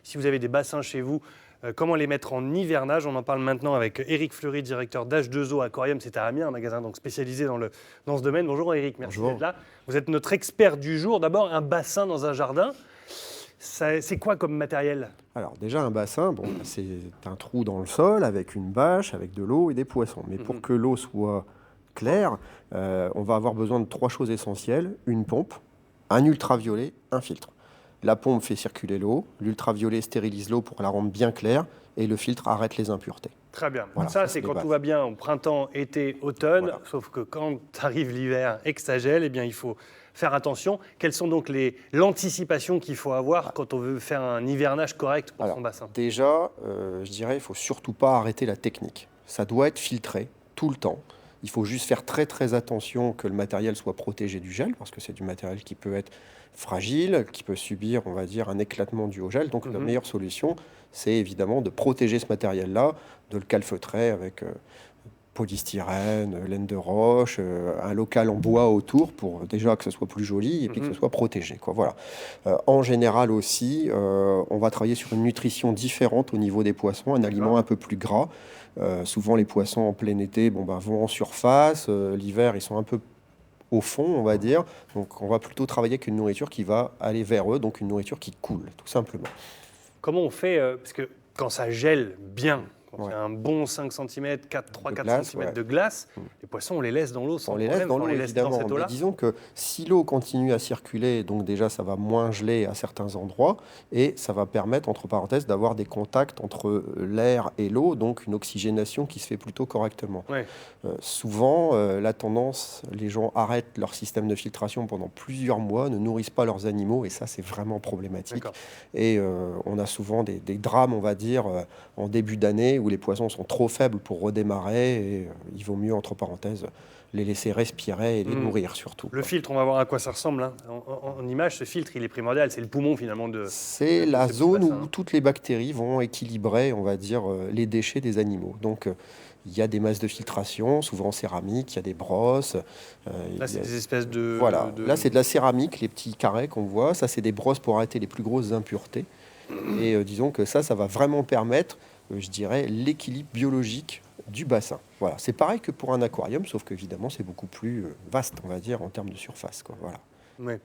Si vous avez des bassins chez vous, comment les mettre en hivernage? On en parle maintenant avec Éric Fleury, directeur d'H2O Aquarium. C'est à Amiens, un magasin donc spécialisé dans ce domaine. Bonjour Éric, merci d'être là. Vous êtes notre expert du jour. D'abord, un bassin dans un jardin, c'est quoi comme matériel? Alors déjà un bassin, bon, c'est un trou dans le sol avec une bâche, avec de l'eau et des poissons. Mais pour que l'eau soit claire, on va avoir besoin de 3 choses essentielles. Une pompe, un ultraviolet, un filtre. La pompe fait circuler l'eau, l'ultraviolet stérilise l'eau pour la rendre bien claire et le filtre arrête les impuretés. Très bien. Voilà, ça, c'est quand tout va bien au printemps, été, automne. Voilà. Sauf que quand arrive l'hiver et que ça gèle, eh bien, il faut faire attention. Quelles sont donc l'anticipation qu'il faut avoir quand on veut faire un hivernage correct pour son bassin? Déjà, je dirais, il ne faut surtout pas arrêter la technique. Ça doit être filtré tout le temps. Il faut juste faire très très attention que le matériel soit protégé du gel, parce que c'est du matériel qui peut être fragile, qui peut subir, on va dire, un éclatement dû au gel. Donc la meilleure solution, c'est évidemment de protéger ce matériel-là, de le calfeutrer avec polystyrène, laine de roche, un local en bois autour pour déjà que ce soit plus joli et puis que ce soit protégé, quoi. Voilà. En général aussi, on va travailler sur une nutrition différente au niveau des poissons, un aliment un peu plus gras. Souvent les poissons en plein été vont en surface, l'hiver ils sont un peu au fond, on va dire. Donc on va plutôt travailler avec une nourriture qui va aller vers eux, donc une nourriture qui coule, tout simplement. Comment on fait, parce que quand ça gèle bien, quand il y a un bon 5 cm, 3-4 cm de glace, les poissons, on les laisse dans l'eau sans problème. On les laisse dans l'eau, évidemment. Mais disons que si l'eau continue à circuler, donc déjà, ça va moins geler à certains endroits et ça va permettre, entre parenthèses, d'avoir des contacts entre l'air et l'eau, donc une oxygénation qui se fait plutôt correctement. Ouais. Souvent, la tendance, les gens arrêtent leur système de filtration pendant plusieurs mois, ne nourrissent pas leurs animaux et ça, c'est vraiment problématique. Et on a souvent des drames, on va dire, en début d'année où les poissons sont trop faibles pour redémarrer et il vaut mieux, entre parenthèses, les laisser respirer et les nourrir surtout. Le filtre, on va voir à quoi ça ressemble. Hein. En image, ce filtre, il est primordial. C'est le poumon finalement de... C'est la zone où toutes les bactéries vont équilibrer, on va dire, les déchets des animaux. Donc, il y a des masses de filtration, souvent en céramique, il y a des brosses. Là, c'est des espèces de... Voilà, là, c'est de la céramique, les petits carrés qu'on voit. Ça, c'est des brosses pour arrêter les plus grosses impuretés. Et disons que ça va vraiment permettre, je dirais, l'équilibre biologique du bassin. Voilà, c'est pareil que pour un aquarium, sauf qu'évidemment, c'est beaucoup plus vaste, on va dire, en termes de surface, quoi. Voilà. Ouais.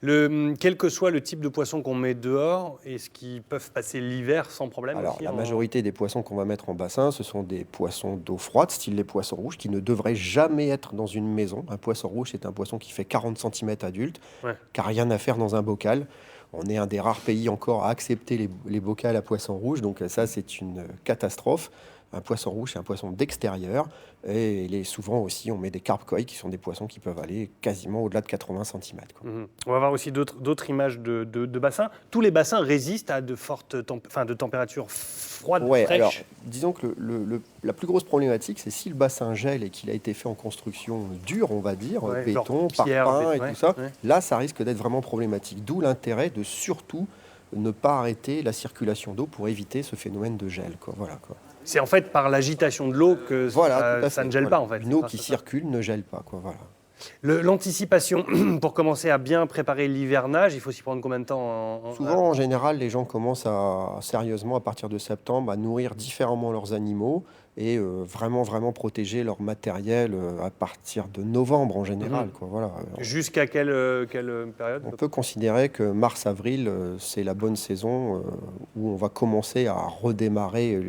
Quel que soit le type de poisson qu'on met dehors, est-ce qu'ils peuvent passer l'hiver sans problème? Alors, la majorité des poissons qu'on va mettre en bassin, ce sont des poissons d'eau froide, style les poissons rouges, qui ne devraient jamais être dans une maison. Un poisson rouge, c'est un poisson qui fait 40 cm adulte, qui n'a rien à faire dans un bocal. On est un des rares pays encore à accepter les bocals à poissons rouges, donc ça, c'est une catastrophe. Un poisson rouge, c'est un poisson d'extérieur. Et souvent aussi, on met des carpes koi, qui sont des poissons qui peuvent aller quasiment au-delà de 80 cm. On va voir aussi d'autres images de bassins. Tous les bassins résistent à de fortes de températures froides, fraîches. Alors, disons que la plus grosse problématique, c'est si le bassin gèle et qu'il a été fait en construction dure, on va dire, béton, parpaing et tout ça, là, ça risque d'être vraiment problématique. D'où l'intérêt de surtout ne pas arrêter la circulation d'eau pour éviter ce phénomène de gel, quoi. Voilà, quoi. C'est en fait par l'agitation de l'eau que ça ne gèle pas, en fait. Une eau qui circule ne gèle pas, quoi. Voilà. L'anticipation, pour commencer à bien préparer l'hivernage, il faut s'y prendre combien de temps Souvent, en général, les gens commencent sérieusement, à partir de septembre, à nourrir différemment leurs animaux et vraiment protéger leur matériel à partir de novembre, en général, quoi. Voilà. Jusqu'à quelle période? On peut considérer que mars-avril, c'est la bonne saison où on va commencer à redémarrer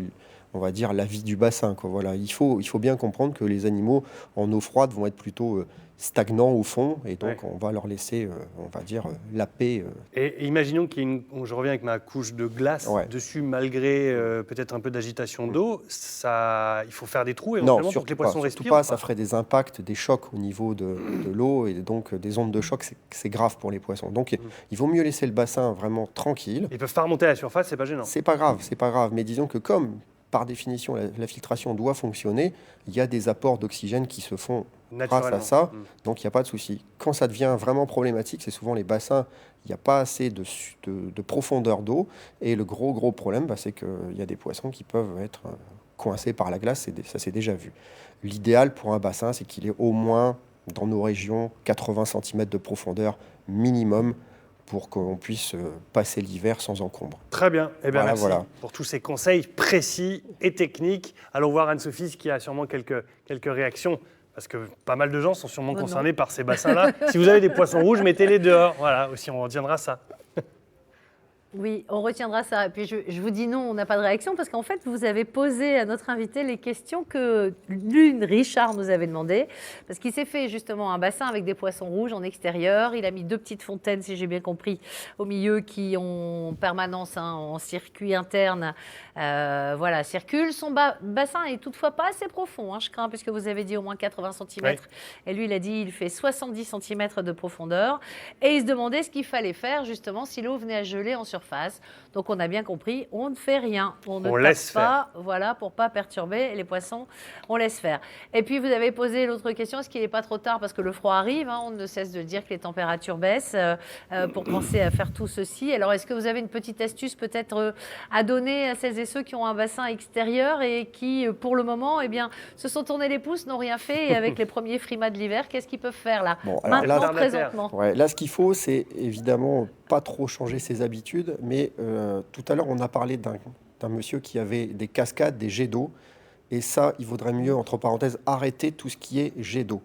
on va dire, la vie du bassin, quoi. Voilà. Il faut bien comprendre que les animaux en eau froide vont être plutôt stagnants au fond, et donc on va leur laisser, on va dire, la paix. Et imaginons je reviens avec ma couche de glace dessus, malgré peut-être un peu d'agitation d'eau, il faut faire des trous éventuellement pour que les poissons respirent. Surtout pas, ça ferait des impacts, des chocs au niveau de l'eau, et donc des ondes de choc, c'est grave pour les poissons. Donc il vaut mieux laisser le bassin vraiment tranquille. Ils peuvent pas remonter à la surface, c'est pas gênant. C'est pas grave, mais disons que comme par définition, la filtration doit fonctionner, il y a des apports d'oxygène qui se font grâce à ça, donc il n'y a pas de souci. Quand ça devient vraiment problématique, c'est souvent les bassins, il n'y a pas assez de profondeur d'eau, et le gros problème, c'est qu'il y a des poissons qui peuvent être coincés par la glace, ça c'est déjà vu. L'idéal pour un bassin, c'est qu'il ait au moins, dans nos régions, 80 cm de profondeur minimum, pour qu'on puisse passer l'hiver sans encombre. Très bien. Eh bien, merci voilà. pour tous ces conseils précis et techniques. Allons voir Anne-Sophie qui a sûrement quelques réactions. Parce que pas mal de gens sont sûrement concernés par ces bassins-là. Si vous avez des poissons rouges, mettez-les dehors. Voilà, aussi, on retiendra ça. Oui, on retiendra ça. Et puis je vous dis non, on n'a pas de réaction parce qu'en fait, vous avez posé à notre invité les questions que Richard nous avait demandées. Parce qu'il s'est fait justement un bassin avec des poissons rouges en extérieur. Il a mis 2 petites fontaines, si j'ai bien compris, au milieu qui ont permanence en circuit interne. Voilà, circule. Son bassin est toutefois pas assez profond, je crains, puisque vous avez dit au moins 80 cm. Oui. Et lui, il a dit il fait 70 cm de profondeur. Et il se demandait ce qu'il fallait faire justement si l'eau venait à geler en surface. Donc on a bien compris, on ne fait rien, on ne tape pas, voilà, pour pas perturber les poissons, on laisse faire. Et puis vous avez posé l'autre question, est-ce qu'il n'est pas trop tard parce que le froid arrive, on ne cesse de dire que les températures baissent pour penser à faire tout ceci. Alors est-ce que vous avez une petite astuce peut-être à donner à celles et ceux qui ont un bassin extérieur et qui pour le moment se sont tournés les pouces, n'ont rien fait et avec les premiers frimas de l'hiver, qu'est-ce qu'ils peuvent faire là, maintenant, présentement? Là, ce qu'il faut, c'est évidemment pas trop changer ses habitudes, mais tout à l'heure, on a parlé d'un monsieur qui avait des cascades, des jets d'eau, et ça, il vaudrait mieux, entre parenthèses, arrêter tout ce qui est jet d'eau.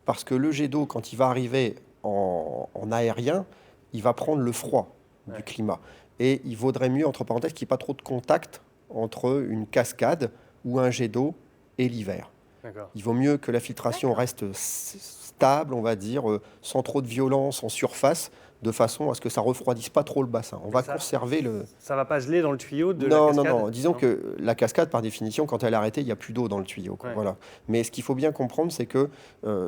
Parce que le jet d'eau, quand il va arriver en aérien, il va prendre le froid du climat. Et il vaudrait mieux, entre parenthèses, qu'il n'y ait pas trop de contact entre une cascade ou un jet d'eau et l'hiver. Il vaut mieux que la filtration reste stable, on va dire, sans trop de violence en surface, de façon à ce que ça refroidisse pas trop le bassin. On va conserver le... Ça va pas geler dans le tuyau de la cascade? Non. Disons que la cascade, par définition, quand elle est arrêtée, il n'y a plus d'eau dans le tuyau. Voilà. Mais ce qu'il faut bien comprendre, c'est que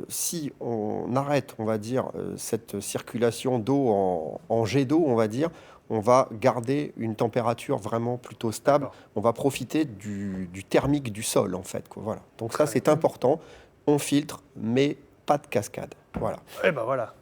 si on arrête, on va dire, cette circulation d'eau en jet d'eau, on va dire, on va garder une température vraiment plutôt stable. On va profiter du thermique du sol, en fait. Voilà. Donc ça, c'est important. On filtre, mais pas de cascade. Voilà. Et ben voilà.